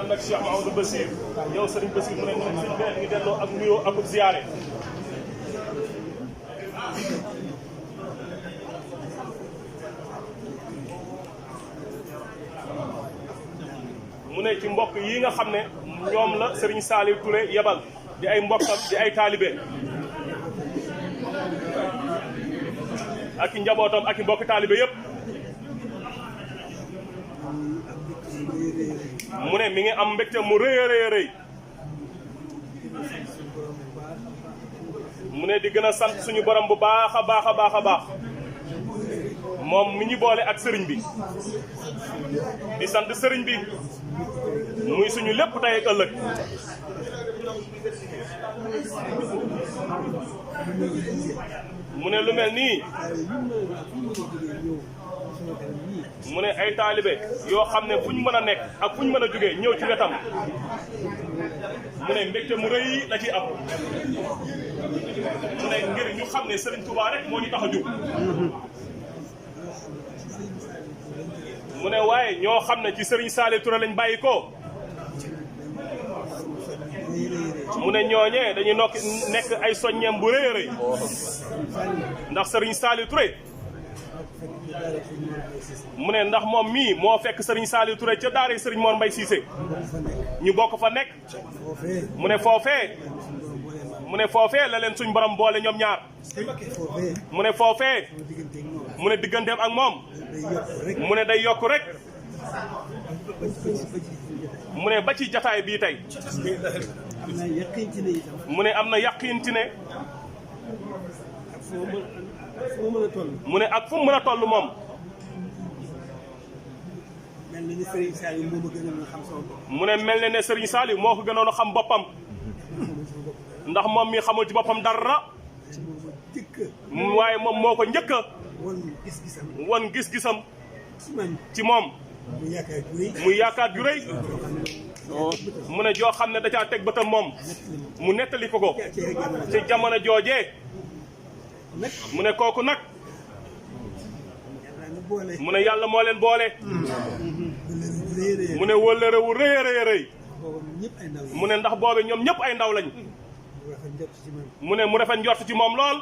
ànd ak Cheikh Mahamadou Bassir yow Serigne Bassir mu ne ñoom sëñ bi ngi delloo ak nuyoo ak ziyaare mu ne ci mbokk yi nga xam ne ñoom la Serigne Saliou Touré yebal di ay mbokkam di ay taalibe ak i njabootam ak i mbokki taalibe yëpp mu ne mi ngi am mbégte mu rëy a rëy rëy mu ne di gën a sant suñu borom bu baax a baax a baax a baax moom mi ñu boole ak sëriñ bi di sant sëriñ bi muy suñu lépp tey ak ëllëg mu ne lu mel nii mu ne ay taalibe yoo xam ne fu ñu mën a nekk ak fu ñu mën a jógee ñëw ci wetam mu ne mbégte mu rëy la ci am mu ne ngir ñu xam ne Serigne Touba rek moo ñu tax a jóg mu ne waaye ñoo xam ne ci Serigne Saliou Touré lañ bàyyi ko mu ne ñooñee dañuy nekk ay soññeem bu rëy a rëy ndax Serigne Saliou Touré mu ne ndax moom mii moo fekk Serigne Saliou Touré ca daara Serigne Mor Mbaye Cissé ñu bokk fa nekk mu ne foofee la leen suñ borom boole ñoom ñaar mu ne foofee mu ne digganteem ak moom mu ne day yokk rek mu ne ba ci jataay bii tey mu ne am na yàqinti ne mu ne ak fu mu mën a toll moom mu ne mel na ne Serigne Saliou moo ko gënoon a xam boppam ndax moom mi xamul ci boppam dara waaye moom moo ko njëkk a won gis-gisam ci moom muy yaakaar ju rëy mu ne joo xam ne da caa teg bëtam moom mu nettali ko ko ci jamono joojee mu ne kooku nag mu ne yàlla moo leen boole mu ne wëllëre wu rëy a rëy a rëy mu ne ndax boobe ñoom ñëpp ay ndaw lañ mu ne mu rafet njort ci moom lool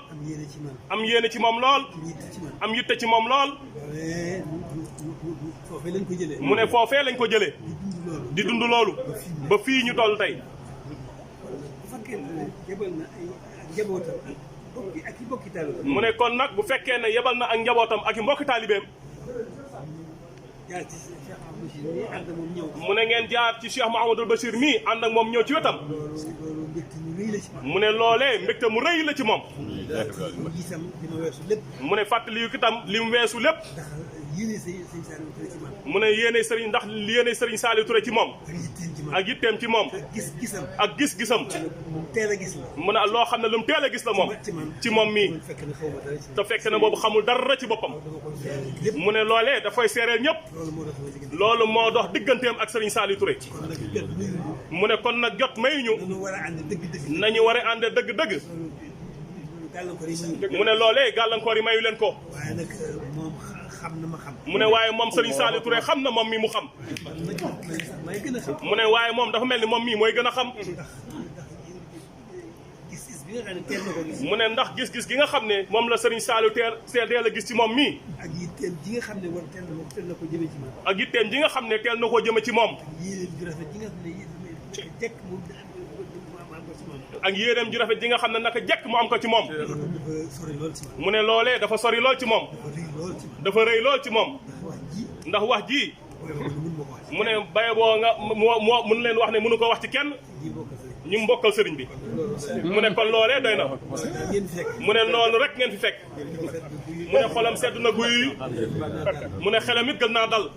am yéene ci moom lool am yitte ci moom lool mu ne foofee lañ ko jëlee di dund loolu ba fii ñu toll tey mu ne kon nag bu fekkee ne yebal na ak njabootam ak i mbokki taalibeem mu ne ngeen jaar ci Cheikh Mouhamadul Bachir mii ànd ak moom ñëw ci wetam mu ne loolee mbégte mu rëy la ci moom mu ne fàttali yu itam li mu weesu lépp mu ne yéene Serigne ndax yéene Serigne Saliou Touré ci moom ak yitteem ci moom ak gis-gisam mu ne loo xam ne lu mu teel a gis la moom ci moom mii te fekk na boobu xamul dara ci boppam mu ne loolee dafay seereel ñëpp loolu moo dox digganteem ak Serigne Saliou Touré mu ne kon nag jot mayuñu nañu war a ànd dëgg-dëgg mu ne loolee gàllankoor yi mayu leen ko mu ne waaye moom Serigne Saliou Touré xam na moom mii mu xam mu ne waaye moom dafa mel ni moom mii mooy gën a xam mu ne ndax gis-gis gi nga xam ne moom la Serigne Saliou teel a gis ci moom mii ak yitteem ji nga xam ne teel na ko jëme ci moom ak yitteem ji nga xam ne teel na koo jëme ci moom ak yéeneem ju rafet ji nga xam ne naka jekk mu am ko ci moom mu ne loolee dafa sori lool ci moom dafa rëy lool ci moom ndax wax ji mu ne baye boo nga moo mun leen wax ne mënu ko wax ci kenn ñu mbokkal sëriñ bi mu ne kon loolee doy na mu ne noonu rek ngeen fi fekk mu ne xolam sedd na guy mu ne xelam it gën naa dal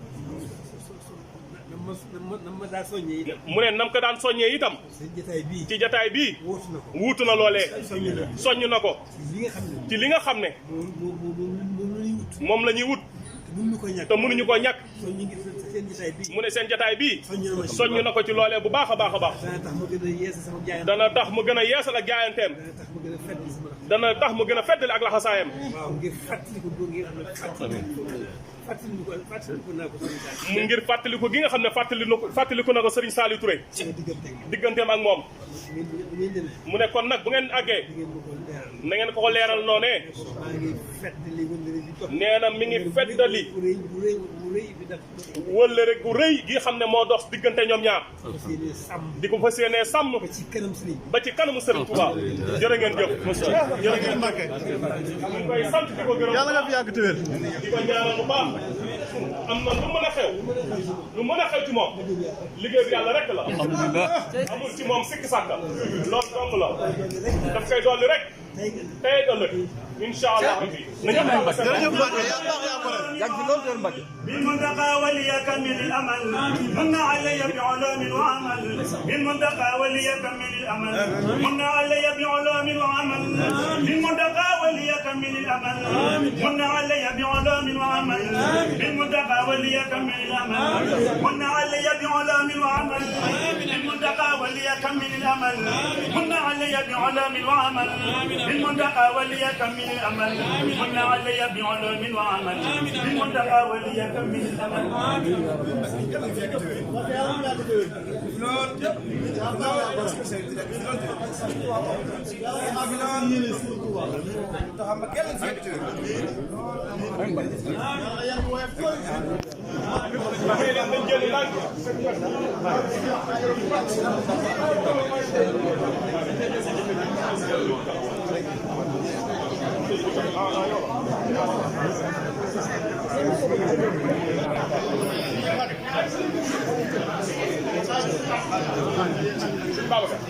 mu ne nam ko daan soññee itam ci jataay bii wuutu na loolee soññ na ko ci li nga xam ne moom la ñuy wut te mënuñu ko ñàkk mu ne seen jataay bii soññ na ko ci loolee bu baax a baax a baax dana tax mu gën a yeesal ak jaayanteem dana tax mu gën a feddali ak laxasaayam fàttaliku naa ko Serigne Saliou. mu ngir fàttaliku gi nga xam ne fàttaliku na ko Serigne Saliou Touré. digganteem ak moom. mu ne kon nag bu ngeen àggee. na ngeen ko leeral noonee. nee na mi ngi feddali. wëllëre gu rëy gi xam ne moo dox diggante ñoom ñaar. di ko fas yéenee sàmm. ba ci kanamu Serigne Touba. jërë ngeen jëf. jërë ngeen Mbacke. ñu ngi koy sant di ko gërëm. yàlla nga fi yàgg tëwél. di ko ñaanal bu baax. am na lu mën a xew. lu mën a xew ci moom. liggéey bi yàlla rek la. amul ci moom sikki sàkka. loolu dong la. daf koy dolli rek. tey ëllëg. incha allah rabbi. jërëjëf Mbacke jërëjëf Mbacke yàgg fi loolu Mbacke. بالمنتقى وليكمل الامل من علي بعلوم وعمل بالمنتقى وليكمل الامل من علي بعلوم وعمل بالمنتقى وليكمل الامل من علي بعلوم وعمل بالمنتقى وليكمل الامل من علي بعلوم وعمل بالمنتقى وليكمل الامل من علي بعلوم وعمل بالمنتقى وليكمل الامل من علي بعلوم وعمل بالمنتقى وليكمل الامل Babacar